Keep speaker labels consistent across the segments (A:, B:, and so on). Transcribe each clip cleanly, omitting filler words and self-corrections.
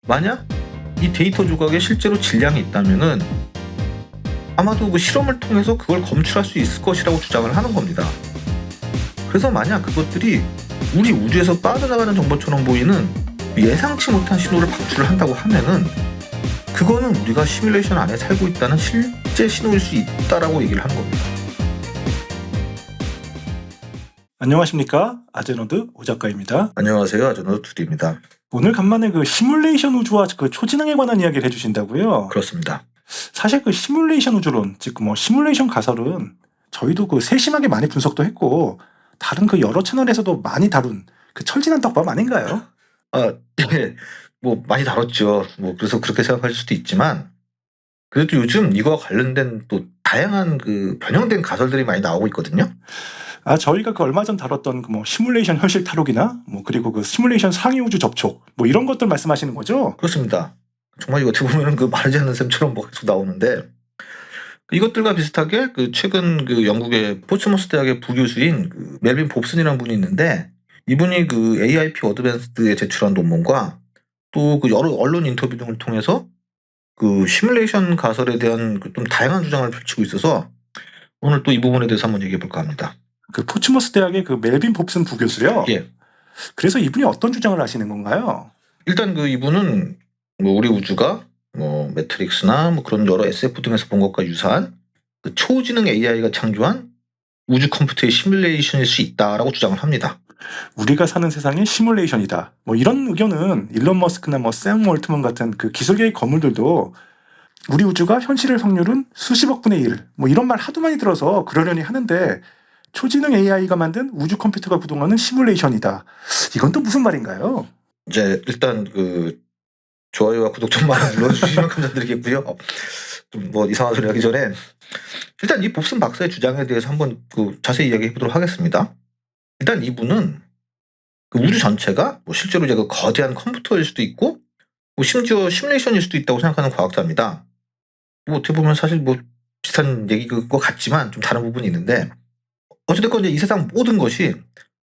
A: 만약 이 데이터 조각에 실제로 질량이 있다면은 아마도 그 실험을 통해서 그걸 검출할 수 있을 것이라고 주장을 하는 겁니다. 그래서 만약 그것들이 우리 우주에서 빠져나가는 정보처럼 보이는 예상치 못한 신호를 방출을 한다고 하면은 그거는 우리가 시뮬레이션 안에 살고 있다는 실제 신호일 수 있다라고 얘기를 하는 겁니다.
B: 안녕하십니까? 아제노드 오 작가입니다.
A: 안녕하세요. 아제노드 두디입니다.
B: 오늘 간만에 그 시뮬레이션 우주와 그 초지능에 관한 이야기를 해주신다고요?
A: 그렇습니다.
B: 사실 그 시뮬레이션 우주론, 즉 뭐 시뮬레이션 가설은 저희도 그 세심하게 많이 분석도 했고 다른 그 여러 채널에서도 많이 다룬 그 철진한 떡밥 아닌가요?
A: 예, 뭐 많이 다뤘죠. 뭐 그래서 그렇게 생각할 수도 있지만 그래도 요즘 이거와 관련된 또 다양한 그 변형된 가설들이 많이 나오고 있거든요.
B: 저희가 그 얼마 전 다뤘던 그 뭐 시뮬레이션 현실 탈옥이나 뭐 그리고 그 시뮬레이션 상위 우주 접촉 뭐 이런 것들 말씀하시는 거죠?
A: 그렇습니다. 정말 이거 어떻게 보면은 그 마르지 않는 셈처럼 뭐 계속 나오는데 이것들과 비슷하게 그 최근 그 영국의 포츠머스 대학의 부교수인 그 멜빈 봅슨이라는 분이 있는데 이분이 그 AIP 어드밴스드에 제출한 논문과 또 그 여러 언론 인터뷰 등을 통해서 그 시뮬레이션 가설에 대한 그 좀 다양한 주장을 펼치고 있어서 오늘 또 이 부분에 대해서 한번 얘기해 볼까 합니다.
B: 그 포츠머스 대학의 그 멜빈 봅슨 부교수요?
A: 예.
B: 그래서 이분이 어떤 주장을 하시는 건가요?
A: 일단 그 이분은 뭐 우리 우주가 뭐 매트릭스나 뭐 그런 여러 SF 등에서 본 것과 유사한 그 초지능 AI가 창조한 우주 컴퓨터의 시뮬레이션일 수 있다라고 주장을 합니다.
B: 우리가 사는 세상이 시뮬레이션이다. 뭐 이런 의견은 일론 머스크나 뭐 샘 월트먼 같은 그 기술계의 거물들도 우리 우주가 현실의 확률은 수십억 분의 1. 뭐 이런 말 하도 많이 들어서 그러려니 하는데 초지능 AI가 만든 우주 컴퓨터가 구동하는 시뮬레이션이다. 이건 또 무슨 말인가요?
A: 이제 일단 그 좋아요와 구독 좀 많이 눌러주시면 감사드리겠고요. 좀 뭐 이상한 소리 하기 전에 일단 이 봅슨 박사의 주장에 대해서 한번 그 자세히 이야기해 보도록 하겠습니다. 일단 이분은 그 우주 전체가 뭐 실제로 이제 그 거대한 컴퓨터일 수도 있고 뭐 심지어 시뮬레이션일 수도 있다고 생각하는 과학자입니다. 뭐 어떻게 보면 사실 뭐 비슷한 얘기인 것 같지만 좀 다른 부분이 있는데 어찌됐건 이제 이 세상 모든 것이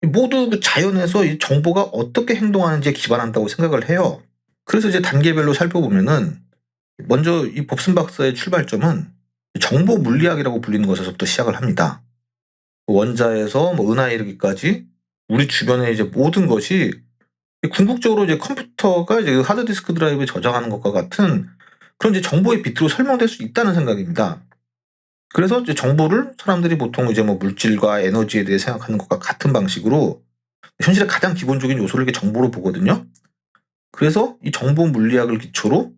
A: 모두 그 자연에서 이 정보가 어떻게 행동하는지에 기반한다고 생각을 해요. 그래서 이제 단계별로 살펴보면은 먼저 이 봅슨 박사의 출발점은 정보 물리학이라고 불리는 것에서부터 시작을 합니다. 원자에서 뭐 은하에 이르기까지 우리 주변의 이제 모든 것이 궁극적으로 이제 컴퓨터가 이제 하드디스크 드라이브에 저장하는 것과 같은 그런 이제 정보의 비트로 설명될 수 있다는 생각입니다. 그래서 이제 정보를 사람들이 보통 이제 뭐 물질과 에너지에 대해 생각하는 것과 같은 방식으로 현실의 가장 기본적인 요소를 이렇게 정보로 보거든요. 그래서 이 정보 물리학을 기초로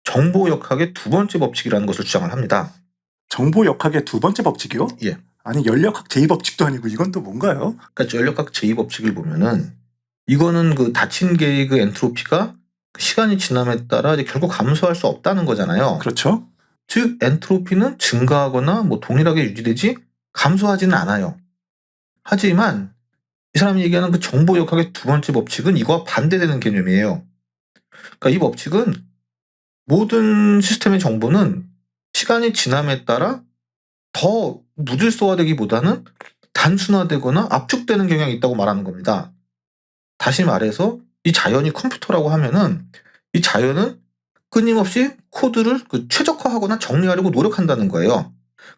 A: 정보 역학의 두 번째 법칙이라는 것을 주장을 합니다.
B: 정보 역학의 두 번째 법칙이요?
A: 예.
B: 아니 연력학 제2법칙도 아니고 이건 또 뭔가요?
A: 그러니까 연력학 제2법칙을 보면은 이거는 그 닫힌 계의 그 엔트로피가 시간이 지남에 따라 이제 결국 감소할 수 없다는 거잖아요.
B: 그렇죠?
A: 즉 엔트로피는 증가하거나 뭐 동일하게 유지되지 감소하지는 않아요. 하지만 이 사람이 얘기하는 그 정보 역학의 두 번째 법칙은 이거와 반대되는 개념이에요. 그러니까 이 법칙은 모든 시스템의 정보는 시간이 지남에 따라 더 무질서화되기보다는 단순화되거나 압축되는 경향이 있다고 말하는 겁니다. 다시 말해서 이 자연이 컴퓨터라고 하면은 이 자연은 끊임없이 코드를 그 최적화하거나 정리하려고 노력한다는 거예요.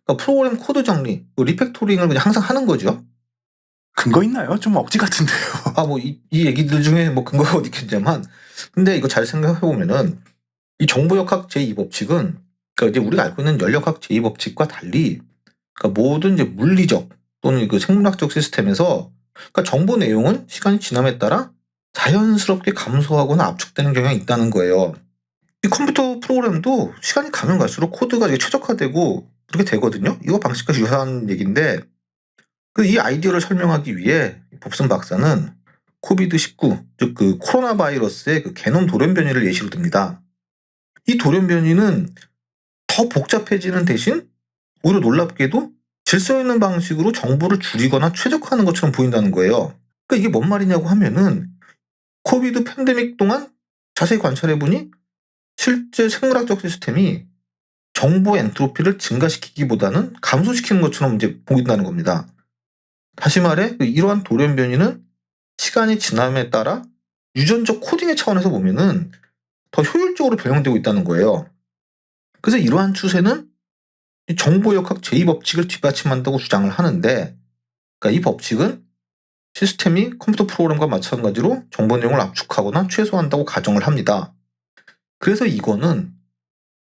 A: 그러니까 프로그램 코드 정리, 리팩토링을 그냥 항상 하는 거죠.
B: 근거 있나요? 좀 억지 같은데요.
A: 뭐 이 얘기들 중에 뭐 근거가 어디 있겠냐만 근데 이거 잘 생각해 보면은 이 정보역학 제2법칙은 그러니까 이제 우리가 알고 있는 연력학 제2법칙과 달리 그러니까 모든 이제 물리적 또는 그 생물학적 시스템에서 그러니까 정보 내용은 시간이 지남에 따라 자연스럽게 감소하거나 압축되는 경향이 있다는 거예요. 이 컴퓨터 프로그램도 시간이 가면 갈수록 코드가 이제 최적화되고 그렇게 되거든요. 이거 방식과 유사한 얘기인데 그 이 아이디어를 설명하기 위해 봅슨 박사는 코비드-19, 즉 그 코로나 바이러스의 그 게놈 돌연 변이를 예시로 듭니다. 이 돌연 변이는 더 복잡해지는 대신 오히려 놀랍게도 질서 있는 방식으로 정보를 줄이거나 최적화하는 것처럼 보인다는 거예요. 그러니까 이게 뭔 말이냐고 하면은 코비드 팬데믹 동안 자세히 관찰해보니 실제 생물학적 시스템이 정보 엔트로피를 증가시키기보다는 감소시키는 것처럼 이제 보인다는 겁니다. 다시 말해 이러한 돌연 변이는 시간이 지남에 따라 유전적 코딩의 차원에서 보면은 더 효율적으로 변형되고 있다는 거예요. 그래서 이러한 추세는 이 정보역학 제2법칙을 뒷받침한다고 주장을 하는데, 그러니까 이 법칙은 시스템이 컴퓨터 프로그램과 마찬가지로 정보 내용을 압축하거나 최소화한다고 가정을 합니다. 그래서 이거는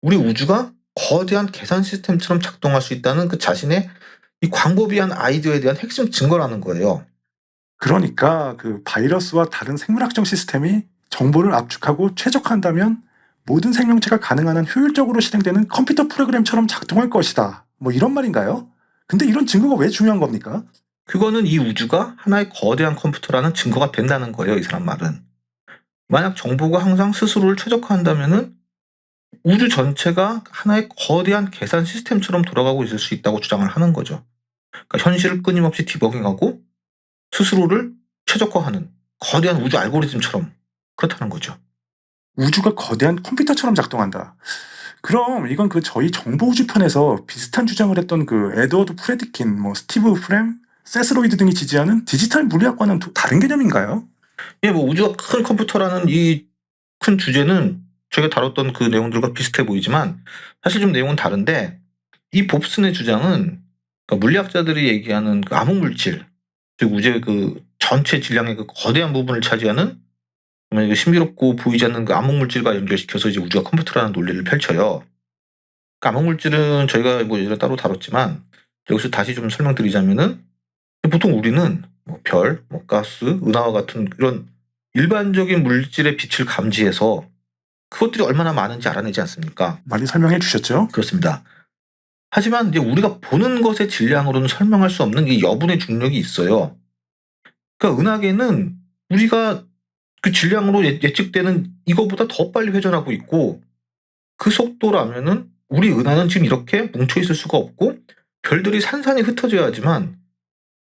A: 우리 우주가 거대한 계산 시스템처럼 작동할 수 있다는 그 자신의 이 광범위한 아이디어에 대한 핵심 증거라는 거예요.
B: 그러니까 그 바이러스와 다른 생물학적 시스템이 정보를 압축하고 최적화한다면 모든 생명체가 가능한 한 효율적으로 실행되는 컴퓨터 프로그램처럼 작동할 것이다. 뭐 이런 말인가요? 근데 이런 증거가 왜 중요한 겁니까?
A: 그거는 이 우주가 하나의 거대한 컴퓨터라는 증거가 된다는 거예요, 이 사람 말은. 만약 정보가 항상 스스로를 최적화한다면은 우주 전체가 하나의 거대한 계산 시스템처럼 돌아가고 있을 수 있다고 주장을 하는 거죠. 그러니까 현실을 끊임없이 디버깅하고 스스로를 최적화하는 거대한 우주 알고리즘처럼 그렇다는 거죠.
B: 우주가 거대한 컴퓨터처럼 작동한다. 그럼 이건 그 저희 정보우주 편에서 비슷한 주장을 했던 그 에드워드 프레드킨, 뭐 스티브 프렘, 세스로이드 등이 지지하는 디지털 물리학과는 다른 개념인가요?
A: 예, 뭐 우주가 큰 컴퓨터라는 이 큰 주제는 저희가 다뤘던 그 내용들과 비슷해 보이지만 사실 좀 내용은 다른데, 이 봅슨의 주장은 그러니까 물리학자들이 얘기하는 그 암흑 물질, 즉 우주의 그 전체 질량의 그 거대한 부분을 차지하는 정말 이게 신비롭고 보이지 않는 그 암흑 물질과 연결시켜서 이제 우주가 컴퓨터라는 논리를 펼쳐요. 그 암흑 물질은 저희가 뭐 예전에 따로 다뤘지만 여기서 다시 좀 설명드리자면은 보통 우리는 뭐 별, 뭐 가스, 은하와 같은 이런 일반적인 물질의 빛을 감지해서 그것들이 얼마나 많은지 알아내지 않습니까?
B: 많이 설명해 주셨죠?
A: 그렇습니다. 하지만 이제 우리가 보는 것의 질량으로는 설명할 수 없는 이 여분의 중력이 있어요. 그러니까 은하계는 우리가 그 질량으로 예측되는 이거보다 더 빨리 회전하고 있고, 그 속도라면은 우리 은하는 지금 이렇게 뭉쳐 있을 수가 없고 별들이 산산이 흩어져야 하지만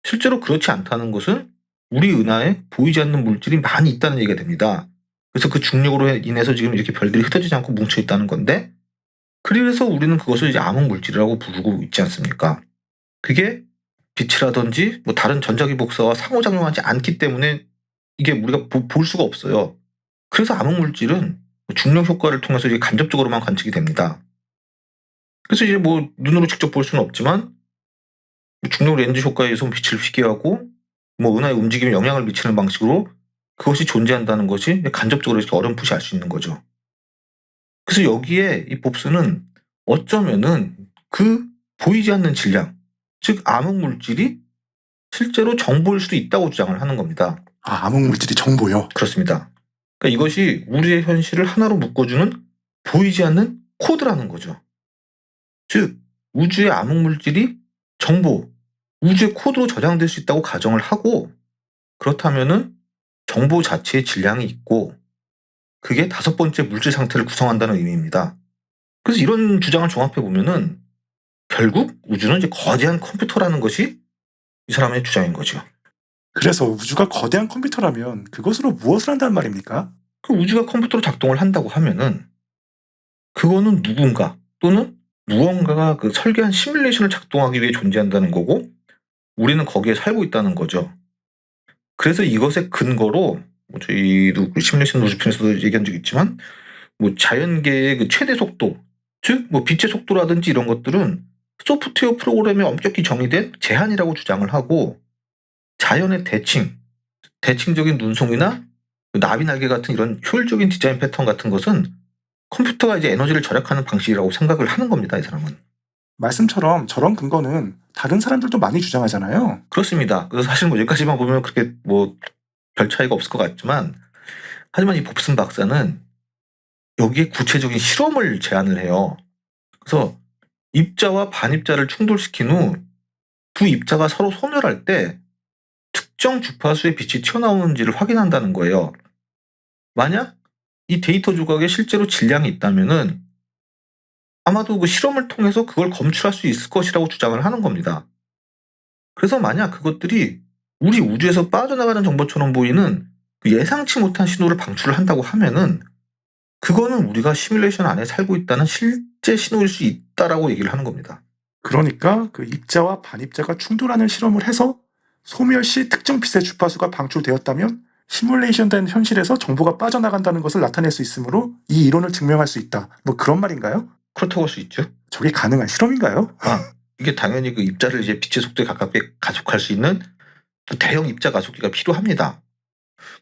A: 실제로 그렇지 않다는 것은 우리 은하에 보이지 않는 물질이 많이 있다는 얘기가 됩니다. 그래서 그 중력으로 인해서 지금 이렇게 별들이 흩어지지 않고 뭉쳐 있다는 건데, 그래서 우리는 그것을 이제 암흑 물질이라고 부르고 있지 않습니까? 그게 빛이라든지 뭐 다른 전자기 복사와 상호작용하지 않기 때문에 이게 우리가 볼 수가 없어요. 그래서 암흑 물질은 중력 효과를 통해서 이게 간접적으로만 관측이 됩니다. 그래서 이제 뭐 눈으로 직접 볼 수는 없지만 중력 렌즈 효과에 의해서 빛을 휘게 하고 뭐 은하의 움직임에 영향을 미치는 방식으로 그것이 존재한다는 것이 간접적으로 이렇게 어렴풋이 알 수 있는 거죠. 그래서 여기에 이 봅스는 어쩌면은 그 보이지 않는 질량, 즉 암흑 물질이 실제로 정보일 수도 있다고 주장을 하는 겁니다.
B: 아, 암흑 물질이 정보요.
A: 그렇습니다. 그러니까 이것이 우리의 현실을 하나로 묶어주는 보이지 않는 코드라는 거죠. 즉 우주의 암흑 물질이 정보, 우주의 코드로 저장될 수 있다고 가정을 하고, 그렇다면은 정보 자체의 질량이 있고 그게 5번째 물질 상태를 구성한다는 의미입니다. 그래서 이런 주장을 종합해 보면은 결국 우주는 이제 거대한 컴퓨터라는 것이 이 사람의 주장인 거죠.
B: 그래서 우주가 거대한 컴퓨터라면 그것으로 무엇을 한다는 말입니까?
A: 그 우주가 컴퓨터로 작동을 한다고 하면은 그거는 누군가 또는 무언가가 그 설계한 시뮬레이션을 작동하기 위해 존재한다는 거고, 우리는 거기에 살고 있다는 거죠. 그래서 이것의 근거로 뭐 저희도 그 시뮬레이션 노즈편에서도 얘기한 적이 있지만 뭐 자연계의 그 최대 속도, 즉 뭐 빛의 속도라든지 이런 것들은 소프트웨어 프로그램에 엄격히 정의된 제한이라고 주장을 하고, 자연의 대칭적인 눈송이나 나비날개 같은 이런 효율적인 디자인 패턴 같은 것은 컴퓨터가 이제 에너지를 절약하는 방식이라고 생각을 하는 겁니다, 이 사람은.
B: 말씀처럼 저런 근거는 다른 사람들도 많이 주장하잖아요.
A: 그렇습니다. 그래서 사실 뭐 여기까지만 보면 그렇게 뭐 별 차이가 없을 것 같지만, 하지만 이 봅슨 박사는 여기에 구체적인 실험을 제안을 해요. 그래서 입자와 반입자를 충돌시킨 후 두 입자가 서로 소멸할 때 특정 주파수의 빛이 튀어나오는지를 확인한다는 거예요. 만약 이 데이터 조각에 실제로 질량이 있다면은 아마도 그 실험을 통해서 그걸 검출할 수 있을 것이라고 주장을 하는 겁니다. 그래서 만약 그것들이 우리 우주에서 빠져나가는 정보처럼 보이는 그 예상치 못한 신호를 방출을 한다고 하면은 그거는 우리가 시뮬레이션 안에 살고 있다는 실제 신호일 수 있다라고 얘기를 하는 겁니다.
B: 그러니까 그 입자와 반입자가 충돌하는 실험을 해서 소멸 시 특정 빛의 주파수가 방출되었다면 시뮬레이션된 현실에서 정보가 빠져나간다는 것을 나타낼 수 있으므로 이 이론을 증명할 수 있다. 뭐 그런 말인가요?
A: 그렇다고 할 수 있죠.
B: 저게 가능한 실험인가요?
A: 이게 당연히 그 입자를 이제 빛의 속도에 가깝게 가속할 수 있는 그 대형 입자 가속기가 필요합니다.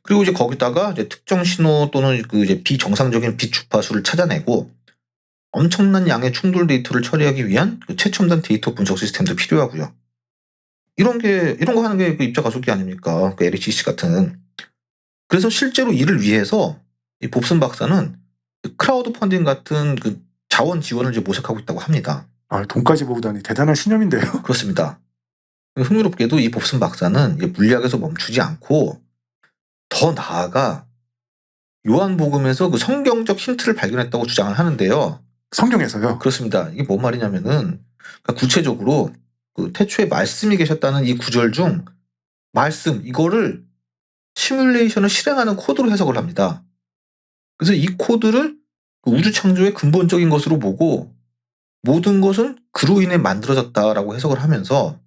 A: 그리고 이제 거기다가 이제 특정 신호 또는 그 이제 비정상적인 빛 주파수를 찾아내고 엄청난 양의 충돌 데이터를 처리하기 위한 그 최첨단 데이터 분석 시스템도 필요하고요. 이런 거 하는 게 그 입자 가속기 아닙니까? 그 LHC 같은. 그래서 실제로 이를 위해서 이 봅슨 박사는 그 크라우드 펀딩 같은 그 자원 지원을 이제 모색하고 있다고 합니다.
B: 아, 돈까지 모으다니 대단한 신념인데요.
A: 그렇습니다. 흥미롭게도 이 봅슨 박사는 이제 물리학에서 멈추지 않고 더 나아가 요한복음에서 그 성경적 힌트를 발견했다고 주장을 하는데요.
B: 성경에서요.
A: 그렇습니다. 이게 뭔 말이냐면은 그러니까 구체적으로 그 태초에 말씀이 계셨다는 이 구절 중 말씀 이거를 시뮬레이션을 실행하는 코드로 해석을 합니다. 그래서 이 코드를 그 우주 창조의 근본적인 것으로 보고 모든 것은 그로 인해 만들어졌다라고 해석을 하면서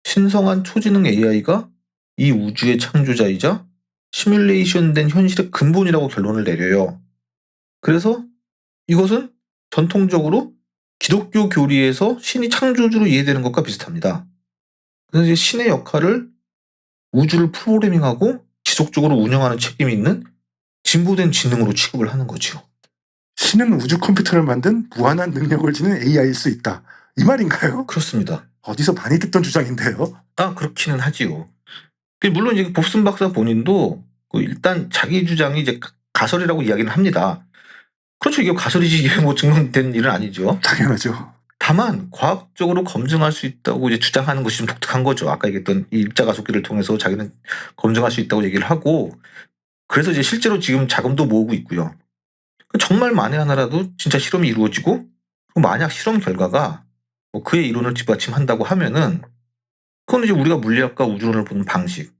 A: 신성한 초지능 AI가 이 우주의 창조자이자 시뮬레이션된 현실의 근본이라고 결론을 내려요. 그래서 이것은 전통적으로 기독교 교리에서 신이 창조주로 이해되는 것과 비슷합니다. 그래서 이제 신의 역할을 우주를 프로그래밍하고 지속적으로 운영하는 책임이 있는 진보된 지능으로 취급을 하는 거죠.
B: 신은 우주 컴퓨터를 만든 무한한 능력을 지닌 AI일 수 있다. 이 말인가요?
A: 그렇습니다.
B: 어디서 많이 듣던 주장인데요.
A: 그렇기는 하지요. 물론 이제 봅슨 박사 본인도 그 일단 자기 주장이 이제 가설이라고 이야기는 합니다. 그렇죠. 이게 가설이지 이게 뭐 증명된 일은 아니죠.
B: 당연하죠.
A: 다만 과학적으로 검증할 수 있다고 이제 주장하는 것이 좀 독특한 거죠. 아까 얘기했던 이 입자 가속기를 통해서 자기는 검증할 수 있다고 얘기를 하고 그래서 이제 실제로 지금 자금도 모으고 있고요. 정말 만에 하나라도 진짜 실험이 이루어지고 만약 실험 결과가 뭐 그의 이론을 뒷받침한다고 하면은 그건 이제 우리가 물리학과 우주론을 보는 방식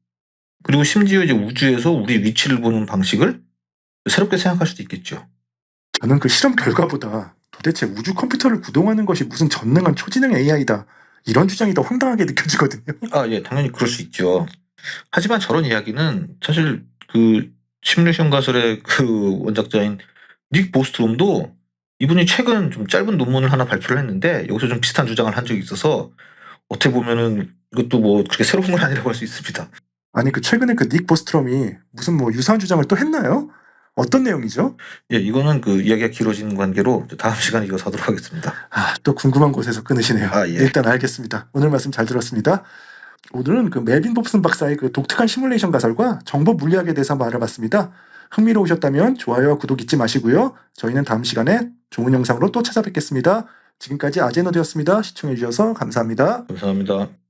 A: 그리고 심지어 이제 우주에서 우리 위치를 보는 방식을 새롭게 생각할 수도 있겠죠.
B: 저는 그 실험 결과보다 도대체 우주 컴퓨터를 구동하는 것이 무슨 전능한 초지능 AI다. 이런 주장이 더 황당하게 느껴지거든요.
A: 예, 당연히 그럴 수 있죠. 하지만 저런 이야기는 사실 그 시뮬레이션 가설의 그 원작자인 닉 보스트롬도 이분이 최근 좀 짧은 논문을 하나 발표를 했는데 여기서 좀 비슷한 주장을 한 적이 있어서 어떻게 보면은 이것도 뭐 그렇게 새로운 건 아니라고 할 수 있습니다.
B: 아니 그 최근에 그 닉 보스트롬이 무슨 뭐 유사한 주장을 또 했나요? 어떤 내용이죠?
A: 예, 이거는 그 이야기가 길어지는 관계로 다음 시간에 이어서 하도록 하겠습니다.
B: 또 궁금한 곳에서 끊으시네요.
A: 예.
B: 일단 알겠습니다. 오늘 말씀 잘 들었습니다. 오늘은 그 멜빈 봅슨 박사의 그 독특한 시뮬레이션 가설과 정보 물리학에 대해서 한번 알아봤습니다. 흥미로우셨다면 좋아요와 구독 잊지 마시고요. 저희는 다음 시간에 좋은 영상으로 또 찾아뵙겠습니다. 지금까지 아제노드였습니다. 시청해주셔서 감사합니다.
A: 감사합니다.